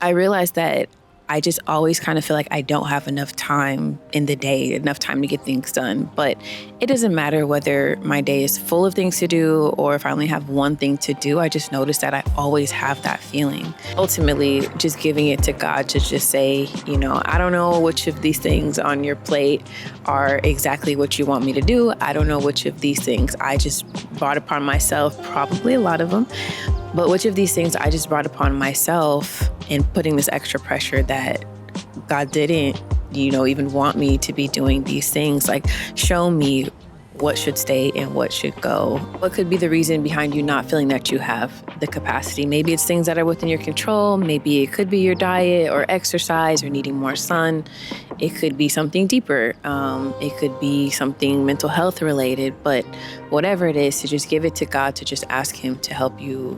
I realized that I just always kind of feel like I don't have enough time in the day, enough time to get things done. But it doesn't matter whether my day is full of things to do or if I only have one thing to do. I just notice that I always have that feeling. Ultimately, just giving it to God to just say, I don't know which of these things on your plate are exactly what you want me to do. I don't know which of these things I just brought upon myself, probably a lot of them. But which of these things I just brought upon myself in putting this extra pressure that God didn't, even want me to be doing these things. Like, show me what should stay and what should go. What could be the reason behind you not feeling that you have the capacity? Maybe it's things that are within your control. Maybe it could be your diet or exercise or needing more sun. It could be something deeper. It could be something mental health related, but whatever it is, to just give it to God, to just ask Him to help you,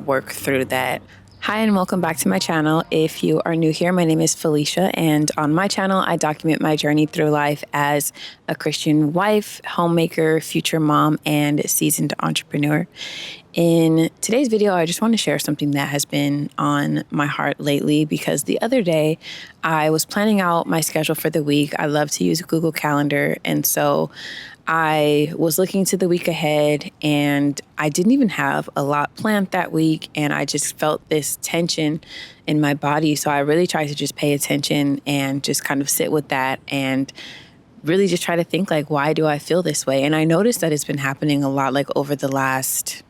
work through that. Hi, and welcome back to my channel. If you are new here, my name is Felicia, and on my channel, I document my journey through life as a Christian wife, homemaker, future mom, and seasoned entrepreneur. In today's video, I just want to share something that has been on my heart lately, because the other day I was planning out my schedule for the week. I love to use Google Calendar, and so I was looking to the week ahead, and I didn't even have a lot planned that week, and I just felt this tension in my body. So I really tried to just pay attention and just kind of sit with that and really just try to think, like, why do I feel this way? And I noticed that it's been happening a lot, like over the last,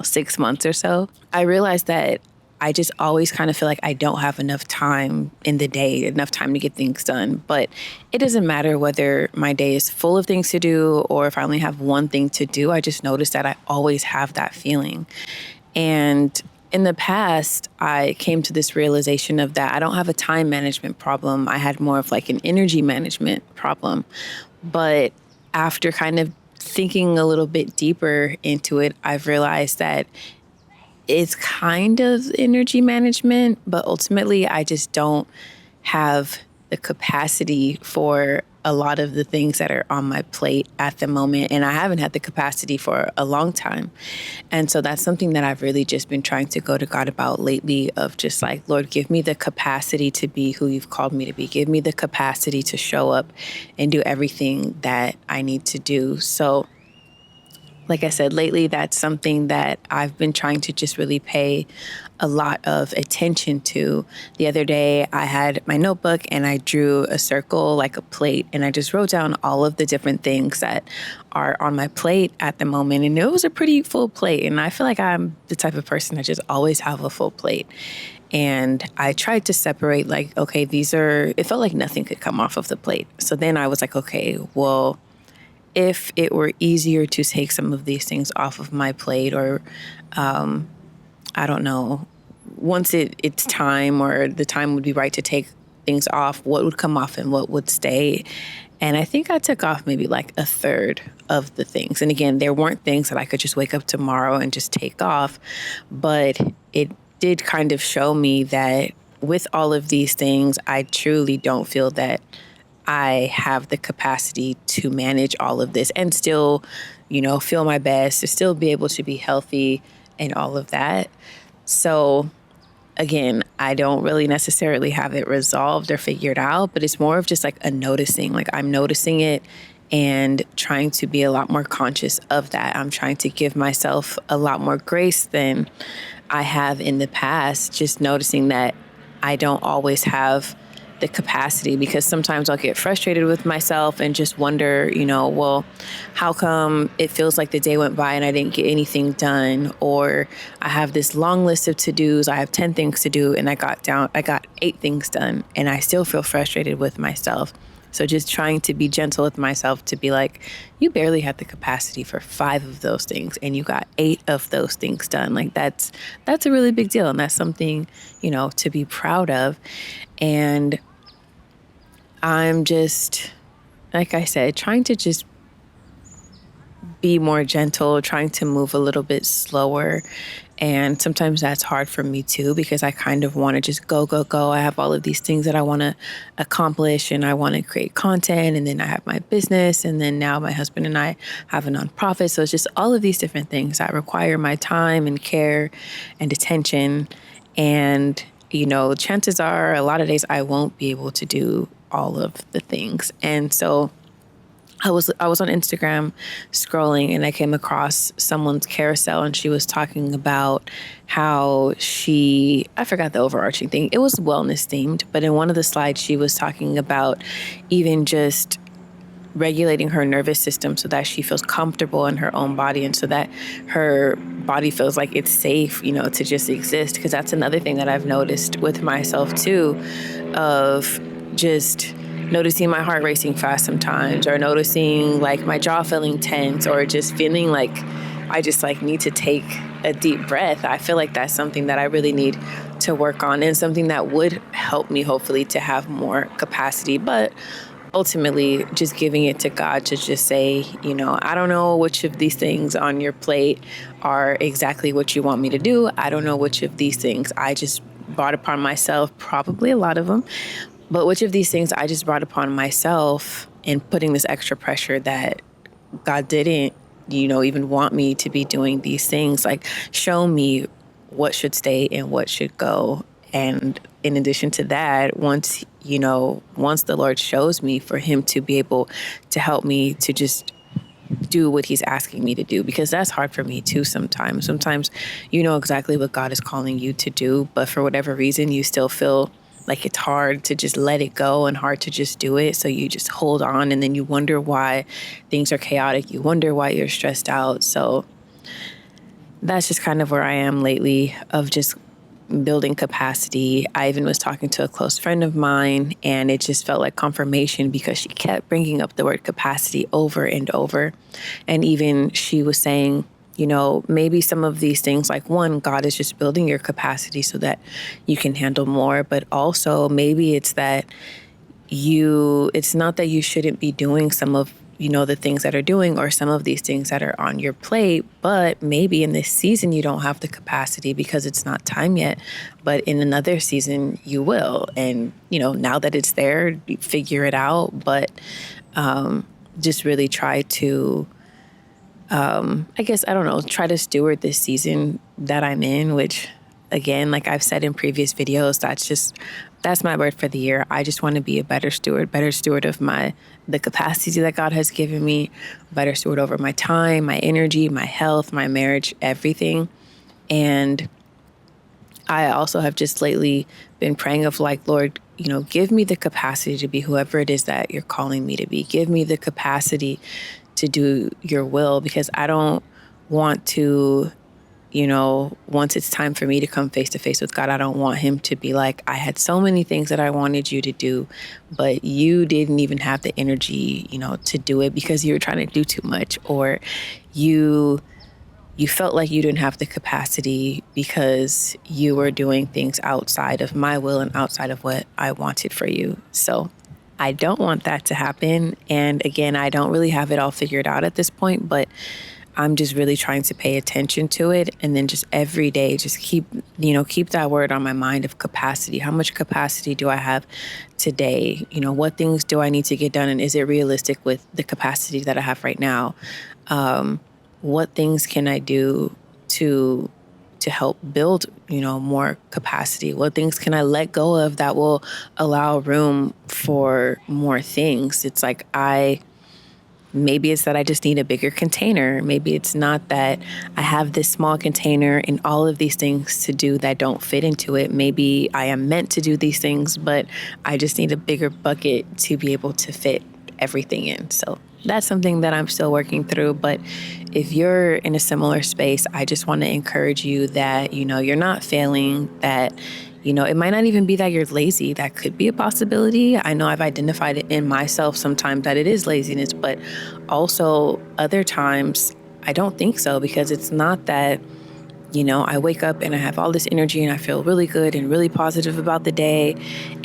6 months or so. I realized that I just always kind of feel like I don't have enough time in the day, enough time to get things done. But it doesn't matter whether my day is full of things to do or if I only have one thing to do. I just noticed that I always have that feeling. And in the past, I came to this realization of that I don't have a time management problem. I had more of like an energy management problem. But after kind of thinking a little bit deeper into it, I've realized that it's kind of energy management, but ultimately I just don't have the capacity for a lot of the things that are on my plate at the moment. And I haven't had the capacity for a long time. And so that's something that I've really just been trying to go to God about lately, of just like, Lord, give me the capacity to be who you've called me to be. Give me the capacity to show up and do everything that I need to do. So like I said, lately, that's something that I've been trying to just really pay a lot of attention to. The other day, I had my notebook and I drew a circle, like a plate, and I just wrote down all of the different things that are on my plate at the moment. And it was a pretty full plate. And I feel like I'm the type of person that just always have a full plate. And I tried to separate, like, okay, it felt like nothing could come off of the plate. So then I was like, okay, well, if it were easier to take some of these things off of my plate, or I don't know, once it's time, or the time would be right to take things off, what would come off and what would stay? And I think I took off maybe like a third of the things. And again, there weren't things that I could just wake up tomorrow and just take off, but it did kind of show me that with all of these things, I truly don't feel that I have the capacity to manage all of this and still, feel my best, to still be able to be healthy and all of that. So again, I don't really necessarily have it resolved or figured out, but it's more of just like a noticing. Like, I'm noticing it and trying to be a lot more conscious of that. I'm trying to give myself a lot more grace than I have in the past, just noticing that I don't always have the capacity, because sometimes I'll get frustrated with myself and just wonder, well, how come it feels like the day went by and I didn't get anything done? Or I have this long list of to-dos. I have 10 things to do and I got 8 things done, and I still feel frustrated with myself. So just trying to be gentle with myself, to be like, you barely had the capacity for 5 of those things and you got 8 of those things done. Like, that's a really big deal. And that's something, to be proud of. And I'm just, like I said, trying to just be more gentle, trying to move a little bit slower. And sometimes that's hard for me too, because I kind of want to just go. I have all of these things that I want to accomplish, and I want to create content. And then I have my business. And then now my husband and I have a nonprofit. So it's just all of these different things that require my time and care and attention. And chances are a lot of days I won't be able to do all of the things. And so I was on Instagram scrolling and I came across someone's carousel and she was talking about how I forgot the overarching thing. It was wellness themed, but in one of the slides she was talking about even just regulating her nervous system so that she feels comfortable in her own body and so that her body feels like it's safe, to just exist. Because that's another thing that I've noticed with myself too, of just noticing my heart racing fast sometimes, or noticing like my jaw feeling tense, or just feeling like I just like need to take a deep breath. I feel like that's something that I really need to work on, and something that would help me hopefully to have more capacity. But ultimately just giving it to God to just say, I don't know which of these things on your plate are exactly what you want me to do. I don't know which of these things I just brought upon myself, probably a lot of them, but which of these things I just brought upon myself in putting this extra pressure that God didn't, even want me to be doing these things. Like, show me what should stay and what should go. And in addition to that, once the Lord shows me, for him to be able to help me to just do what he's asking me to do, because that's hard for me too sometimes. Sometimes you know exactly what God is calling you to do, but for whatever reason, you still feel like it's hard to just let it go and hard to just do it. So you just hold on, and then you wonder why things are chaotic. You wonder why you're stressed out. So that's just kind of where I am lately, of just building capacity. I even was talking to a close friend of mine, and it just felt like confirmation because she kept bringing up the word capacity over and over. And even she was saying, maybe some of these things, like, one, God is just building your capacity so that you can handle more, but also maybe it's that it's not that you shouldn't be doing some of the things that are doing, or some of these things that are on your plate, but maybe in this season you don't have the capacity because it's not time yet, but in another season you will. And now that it's there, you figure it out, but just really try to try to steward this season that I'm in, which, again, like I've said in previous videos, that's my word for the year. I just want to be a better steward of the capacity that God has given me, better steward over my time, my energy, my health, my marriage, everything. And I also have just lately been praying of like, Lord, give me the capacity to be whoever it is that you're calling me to be. Give me the capacity to do your will, because I don't want to, once it's time for me to come face to face with God, I don't want him to be like, I had so many things that I wanted you to do, but you didn't even have the energy, to do it because you were trying to do too much, or you felt like you didn't have the capacity because you were doing things outside of my will and outside of what I wanted for you. So I don't want that to happen. And again, I don't really have it all figured out at this point, but I'm just really trying to pay attention to it. And then just every day, just keep that word on my mind of capacity. How much capacity do I have today? What things do I need to get done? And is it realistic with the capacity that I have right now? What things can I do to help build, more capacity? What things can I let go of that will allow room for more things? It's like maybe it's that I just need a bigger container. Maybe it's not that I have this small container and all of these things to do that don't fit into it. Maybe I am meant to do these things, but I just need a bigger bucket to be able to fit everything in. So that's something that I'm still working through. But if you're in a similar space, I just want to encourage you that, you're not failing, that it might not even be that you're lazy. That could be a possibility. I know I've identified it in myself sometimes that it is laziness, but also other times I don't think so, because it's not that, I wake up and I have all this energy and I feel really good and really positive about the day.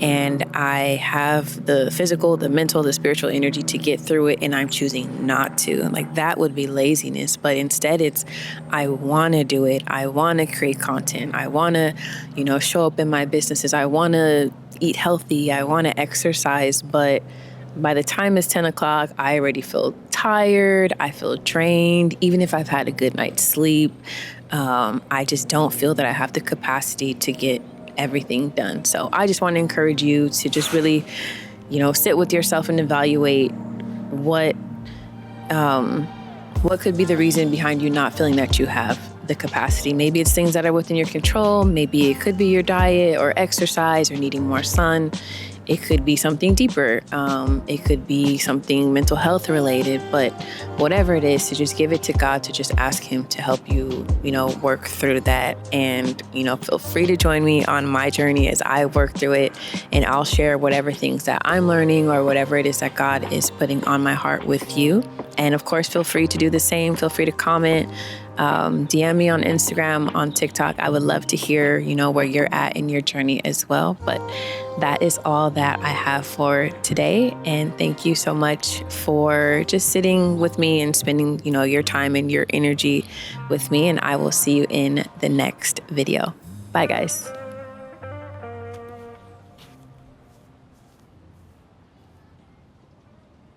And I have the physical, the mental, the spiritual energy to get through it. And I'm choosing not to. Like, that would be laziness. But instead it's, I want to do it. I want to create content. I want to, show up in my businesses. I want to eat healthy. I want to exercise. But by the time it's 10 o'clock, I already feel tired. I feel drained, even if I've had a good night's sleep. I just don't feel that I have the capacity to get everything done. So I just want to encourage you to just really, sit with yourself and evaluate what could be the reason behind you not feeling that you have the capacity. Maybe it's things that are within your control. Maybe it could be your diet or exercise or needing more sun. It could be something deeper. It could be something mental health related, but whatever it is, to just give it to God, to just ask him to help you, work through that. And, feel free to join me on my journey as I work through it, and I'll share whatever things that I'm learning or whatever it is that God is putting on my heart with you. And of course, feel free to do the same. Feel free to comment. DM me on Instagram, on TikTok. I would love to hear, where you're at in your journey as well. But that is all that I have for today. And thank you so much for just sitting with me and spending, your time and your energy with me. And I will see you in the next video. Bye, guys.